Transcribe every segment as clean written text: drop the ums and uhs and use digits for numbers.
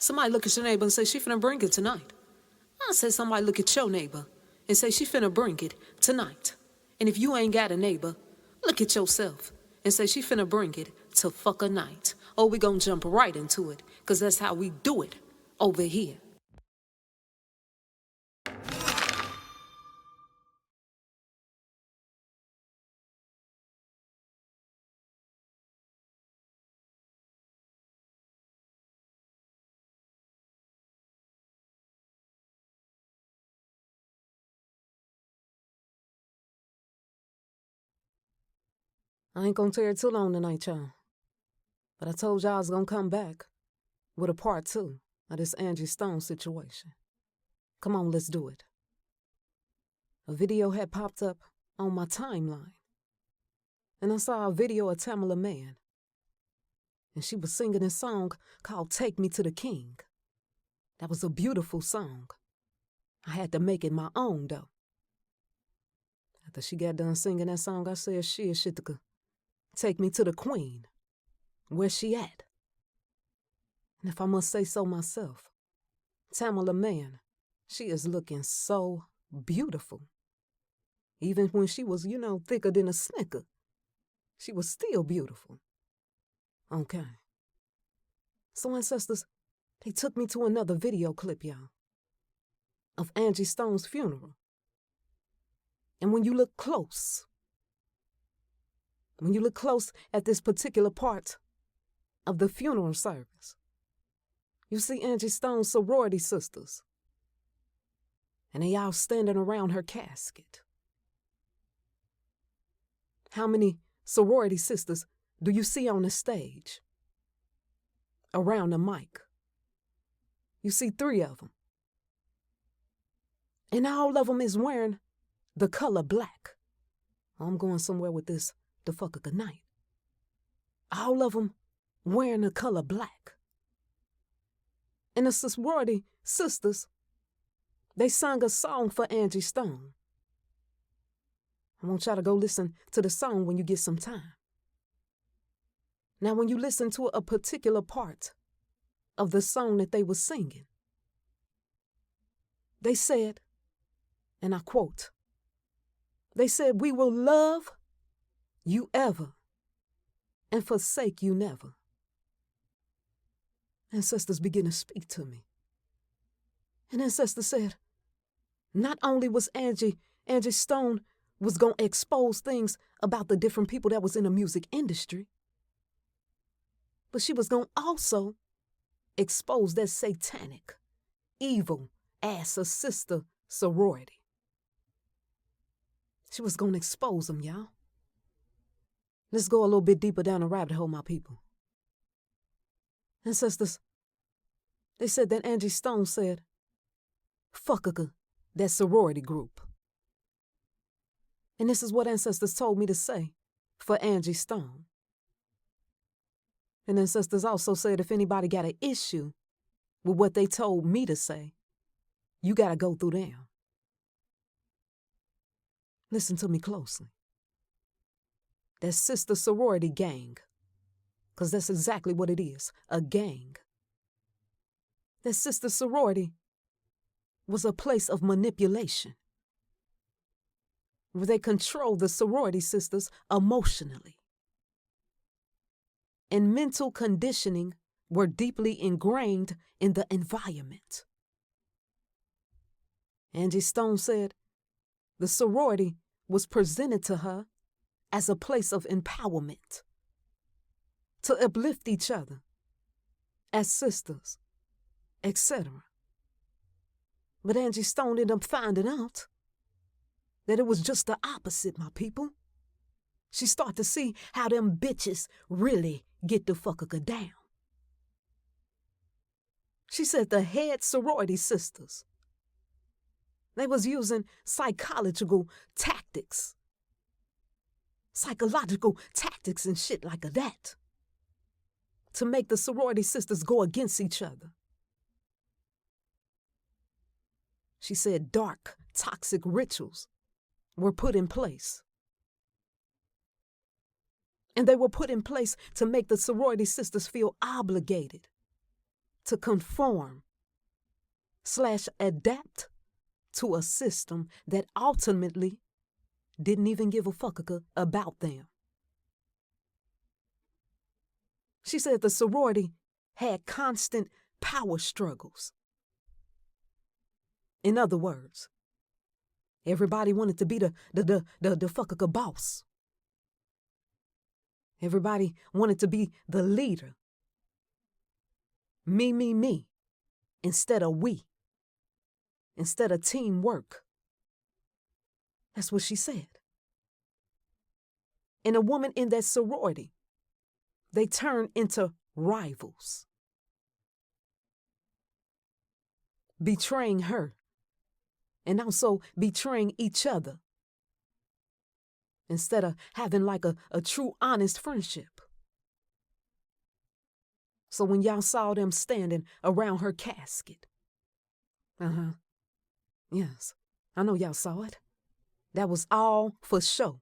Somebody look at your neighbor and say she finna bring it tonight. I say somebody look at your neighbor and say she finna bring it tonight. And if you ain't got a neighbor, look at yourself and say she finna bring it to fuck a night. Or we gonna jump right into it, cause that's how we do it over here. I ain't gonna tear it too long tonight, y'all. But I told y'all I was gonna come back with a part 2 of this Angie Stone situation. Come on, let's do it. A video had popped up on my timeline, and I saw a video of Tamila Mann, and she was singing a song called Take Me to the King. That was a beautiful song. I had to make it my own, though. After she got done singing that song, I said, shit, take me to the queen. Where's she at? And if I must say so myself, Tamila Mann, she is looking so beautiful. Even when she was, thicker than a Snicker, she was still beautiful. Okay. So, ancestors, they took me to another video clip, y'all, of Angie Stone's funeral. And when you look close at this particular part of the funeral service, you see Angie Stone's sorority sisters, and they all standing around her casket. How many sorority sisters do you see on the stage around the mic? You see 3 of them. And all of them is wearing the color black. I'm going somewhere with this the fuck a good night. All of them wearing the color black. And the sorority sisters, they sang a song for Angie Stone. I want y'all to go listen to the song when you get some time. Now, when you listen to a particular part of the song that they were singing, they said, and I quote, they said, "We will love you ever and forsake you never." Ancestors begin to speak to me. And ancestors said, not only was Angie Stone was going to expose things about the different people that was in the music industry, but she was going to also expose that satanic, evil ass of sister sorority. She was going to expose them, y'all. Let's go a little bit deeper down the rabbit hole, my people. Ancestors, they said that Angie Stone said, fuck that sorority group. And this is what ancestors told me to say for Angie Stone. And ancestors also said if anybody got an issue with what they told me to say, you got to go through them. Listen to me closely. That sister sorority gang, because that's exactly what it is, a gang. That sister sorority was a place of manipulation, where they controlled the sorority sisters emotionally. And mental conditioning were deeply ingrained in the environment. Angie Stone said the sorority was presented to her as a place of empowerment, to uplift each other as sisters, etc. But Angie Stone ended up finding out that it was just the opposite, my people. She started to see how them bitches really get the fucker down. She said the head sorority sisters, they was using psychological tactics and shit like that to make the sorority sisters go against each other. She said dark, toxic rituals were put in place. And they were put in place to make the sorority sisters feel obligated to conform / adapt to a system that ultimately didn't even give a fuck about them. She said the sorority had constant power struggles. In other words, everybody wanted to be the fucker boss. Everybody wanted to be the leader. Me, instead of we. Instead of teamwork. That's what she said. And a woman in that sorority, they turn into rivals. Betraying her. And also betraying each other. Instead of having like a true, honest friendship. So when y'all saw them standing around her casket. Yes, I know y'all saw it. That was all for show.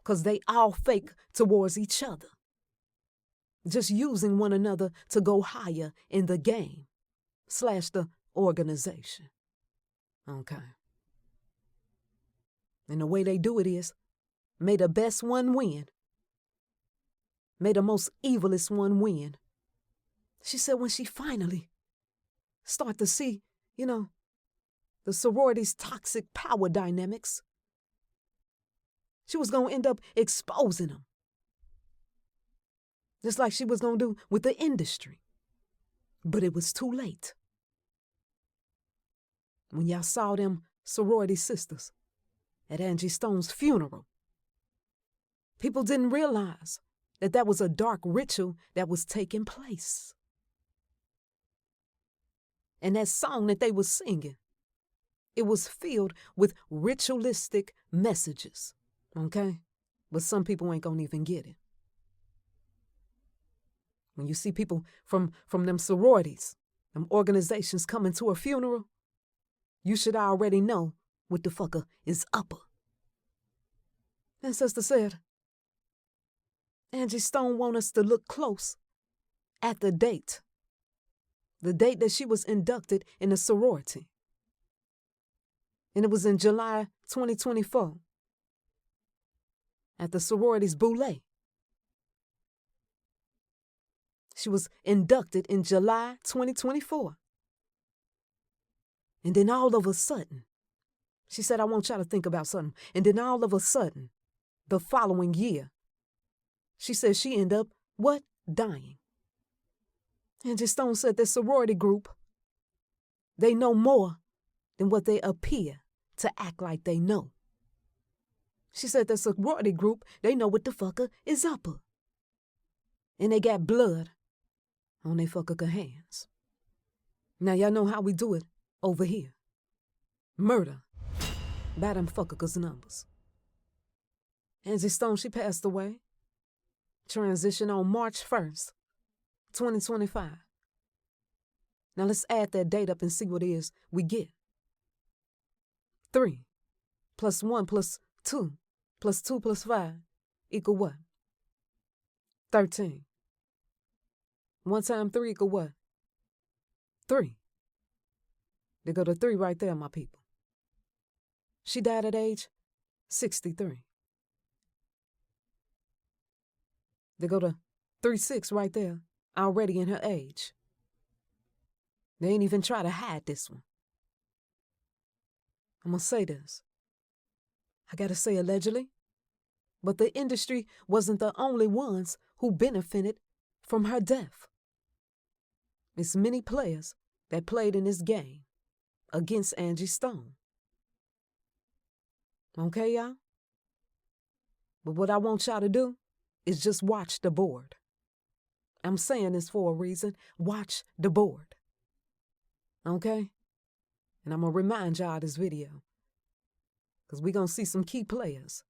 'Cause they all fake towards each other. Just using one another to go higher in the game / the organization. Okay. And the way they do it is, may the best one win. May the most evilest one win. She said when she finally start to see, the sorority's toxic power dynamics, she was going to end up exposing them. Just like she was going to do with the industry. But it was too late. When y'all saw them sorority sisters at Angie Stone's funeral, people didn't realize that was a dark ritual that was taking place. And that song that they were singing, it was filled with ritualistic messages, okay? But some people ain't gonna even get it. When you see people from them sororities, them organizations coming to a funeral, you should already know what the fucker is upper. And sister said, Angie Stone want us to look close at the date that she was inducted in a sorority. And it was in July 2024 at the sorority's Boulé. She was inducted in July 2024. And then all of a sudden, she said, I want y'all to think about something. And then all of a sudden, the following year, she said she ended up, what? Dying. Angie Stone said the sorority group, they know more than what they appear to act like they know. She said the sorority group, they know what the fucker is upper. And they got blood on their fucker hands. Now y'all know how we do it over here. Murder by them fuckers numbers. Angie Stone, she passed away. Transition on March 1st, 2025. Now let's add that date up and see what it is we get. 3 + 1 + 2 + 2 + 5 equal what? 13. 1 times 3 equal what? 3. There go the 3 right there, my people. She died at age 63. There go the 3-6 right there, already in her age. They ain't even try to hide this one. I'm gonna say this. I gotta say allegedly, but the industry wasn't the only ones who benefited from her death. It's many players that played in this game against Angie Stone. Okay, y'all? But what I want y'all to do is just watch the board. I'm saying this for a reason. Watch the board. Okay? And I'm going to remind y'all of this video, because we're going to see some key players.